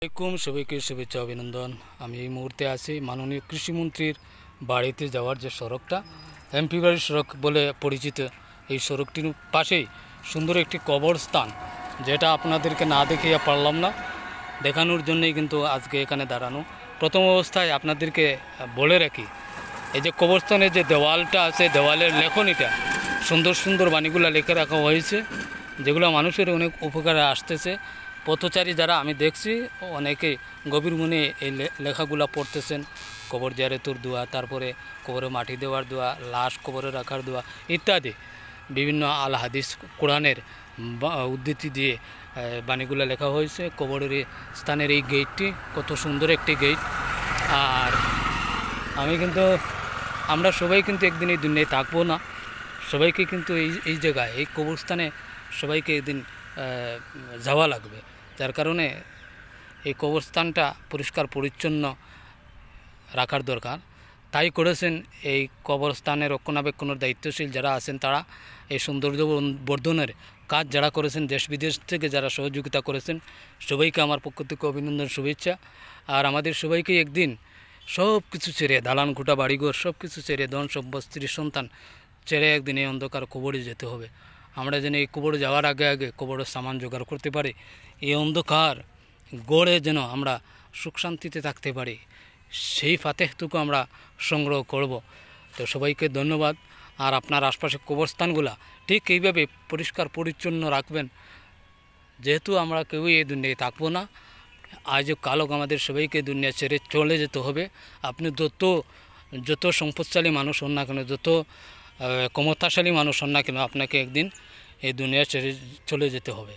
আসসালামু আলাইকুম সবাইকে শুভেচ্ছা অভিনন্দন। আমি এই মুহূর্তে আছি মাননীয় কৃষিমন্ত্রীর বাড়িতে যাওয়ার যে সড়কটা এমপি বাড়ির সড়ক বলে পরিচিত, এই সড়কটির পাশেই সুন্দর একটি কবরস্থান, যেটা আপনাদেরকে না দেখিয়ে পারলাম না, দেখানোর জন্যই কিন্তু আজকে এখানে দাঁড়ানো। প্রথম অবস্থায় আপনাদেরকে বলে রাখি, এই যে কবরস্থানের যে দেওয়ালটা আছে, দেওয়ালের লেখনীটা সুন্দর সুন্দর বাণীগুলো লিখে রাখা হয়েছে, যেগুলো মানুষের অনেক উপকারে আসতেছে। পথচারী যারা আমি দেখছি অনেকে গভীর মনে এই লেখাগুলো পড়তেছেন। কবর জিয়ারতের দোয়া, তারপরে কবরে মাটি দেওয়ার দোয়া, লাশ কবরে রাখার দোয়া ইত্যাদি বিভিন্ন আল হাদিস কোরআনের উদ্ধৃতি দিয়ে বাণীগুলো লেখা হয়েছে। কবরের স্থানের এই গেটটি কত সুন্দর একটি গেট। আর আমরা সবাই কিন্তু একদিন এই দুনিয়ায় থাকবো না, সবাইকে কিন্তু এই জায়গায় এই কবরস্থানে সবাইকে একদিন যাওয়া লাগবে। যার কারণে এই কবরস্থানটা পরিষ্কার পরিচ্ছন্ন রাখার দরকার। তাই করেছেন এই কবরস্থানের রক্ষণাবেক্ষণের দায়িত্বশীল যারা আছেন, তারা এই সৌন্দর্য বর্ধনের কাজ যারা করেছেন, দেশ বিদেশ থেকে যারা সহযোগিতা করেছেন, সবাইকে আমার পক্ষ থেকে অভিনন্দন, শুভেচ্ছা। আর আমাদের সবাইকে একদিন সব কিছু ছেড়ে, দালান ঘুটা বাড়িঘর সব কিছু ছেড়ে, ধন সম্পদ স্ত্রী সন্তান ছেড়ে একদিন এই অন্ধকার কবরে যেতে হবে। আমরা যেন এই কবরে যাওয়ার আগে আগে কবরের সামান জোগাড় করতে পারি, এই অন্ধকার গড়ে যেন আমরা সুখ শান্তিতে থাকতে পারি, সেই ফাতেহটুকু আমরা সংগ্রহ করব। তো সবাইকে ধন্যবাদ। আর আপনার আশপাশে কবরস্থানগুলা ঠিক এইভাবে পরিষ্কার পরিচ্ছন্ন রাখবেন, যেহেতু আমরা কেউই এই দুনিয়ায় থাকবো না, আজও কালক আমাদের সবাইকে দুনিয়া ছেড়ে চলে যেতে হবে। আপনি যত সম্পদশালী মানুষ হন না কেন, যত ক্ষমতাশালী মানুষ হন না কেন, আপনাকে একদিন এই দুনিয়া ছেড়ে চলে যেতে হবে।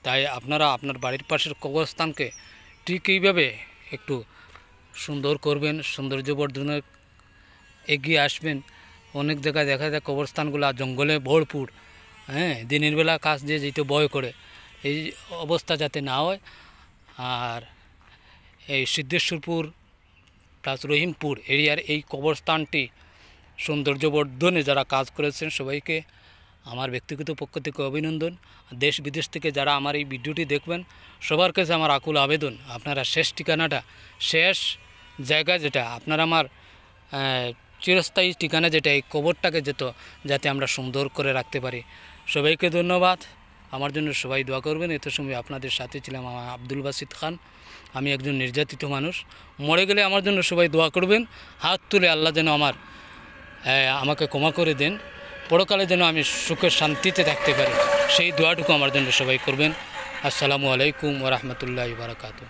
তাই আপনারা আপনার বাড়ির পাশের কবরস্থানকে ঠিক এইভাবে একটু সুন্দর করবেন, সৌন্দর্য বর্ধনের এগিয়ে আসবেন। অনেক জায়গায় দেখা যায় কবরস্থানগুলো জঙ্গলে ভরপুর, দিনের বেলা কাজ দিয়ে যেতে ভয় করে, এই অবস্থা যাতে না হয়। আর এই সিদ্ধেশ্বরপুর প্লাস রহিমপুর এরিয়ার এই কবরস্থানটি সৌন্দর্য বর্ধনে যারা কাজ করেছেন, সবাইকে আমার ব্যক্তিগত পক্ষ থেকে অভিনন্দন। দেশ বিদেশ থেকে যারা আমার এই ভিডিওটি দেখবেন, সবার কাছে আমার আকুল আবেদন, আপনারা শেষ ঠিকানাটা, শেষ জায়গা যেটা আপনার আমার চিরস্থায়ী ঠিকানা যেটা, এই কবরটাকে যাতে আমরা সুন্দর করে রাখতে পারি। সবাইকে ধন্যবাদ। আমার জন্য সবাই দোয়া করবেন। এত সময় আপনাদের সাথে ছিলাম আমার আব্দুল বাসিত খান। আমি একজন নির্যাতিত মানুষ, মরে গেলে আমার জন্য সবাই দোয়া করবেন। হাত তুলে আল্লাহ যেন আমাকে ক্ষমা করে দেন, পরকালে যেন আমি সুখে শান্তিতে থাকতে পারি, সেই দোয়াটুকু আমার জন্য সবাই করবেন। আসসালামু আলাইকুম ওয়া রাহমাতুল্লাহি ওয়া বারাকাতুহু।